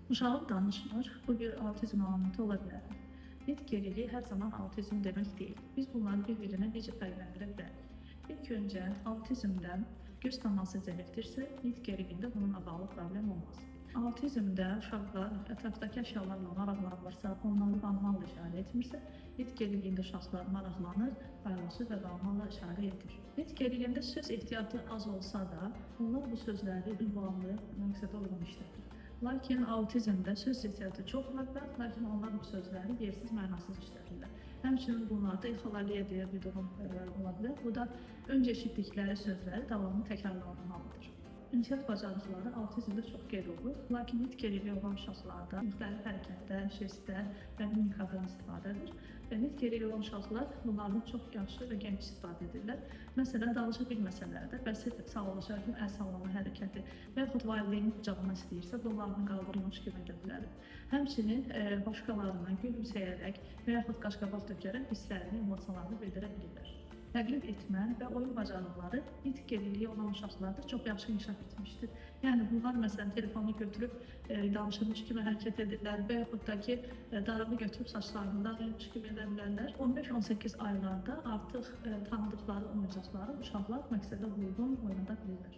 Uşağım danışmır, bu bir autizm əlaməti ola bilər. Nitq geriliyi hər zaman autizm demək deyil. Biz bunları bir-birinə necə fərqləndirə bilərik? İlk öncə autizmdə göz təması zəifdirsə, nitq geriliyində bununla bağlı problem olmaz. Autizmdə uşaqlar ətrafdakı əşyalarla maraqlanırsa, onları qanmaqla işarə etmirsə, nitq geriliyində uşaqlar maraqlanır, paylaşır və qanmaqla işarə edir. Nitq geriliyində söz ehtiyatı az olsa da, onlar bu sözləri ünvanlı, məqsədə uyğun işlədir. Lakin autizmdə söz ehtiyatı çox var, lakin onlar bu sözləri yersiz, mənasız işlədirlər. Həmçinin bunlarda ixalaliyə deyə bir durum ola bilər. Bu da öncə eşitdikləri sözləri davamlı təkrarlanmalıdır. Ünsiyyət bacarıqları autizmdə çox qeyri olur, lakin nitq geriliyi olan uşaqlarda müxtəlif hərəkətlər, jestlər və mimikadan istifadə edir. Nitq geriliyi olan uşaqlar bunlardan çox yaxşı və geniş istifadə edirlər. Məsələn, danışa bilməsələr də bəsit sağollaşarkən əl sallama hərəkəti və yaxud valideynin qucağına istəyirsə, qollarını qaldırmış kimi edə bilər. Həmçinin başqalarına gülümsəyərək və yaxud qaşqabaq tökərək hisslərini, emosiyalarını bildirə bilirlər. Təqlid etmə və oyun bacarıqları nitq geriliyi olan uşaqlarda çox yaxşı inkişaf etmişdir. Yəni bunlar məsələn telefonu götürüb danışırmış kimi hərəkət edirlər və yaxud da ki darabı götürüb saçlarını daraymış kimi edə bilərlər. 15-18 aylarda artıq tanıdıqları oyuncaqları uşaqlar məqsədə uyğun oynada bilirlər.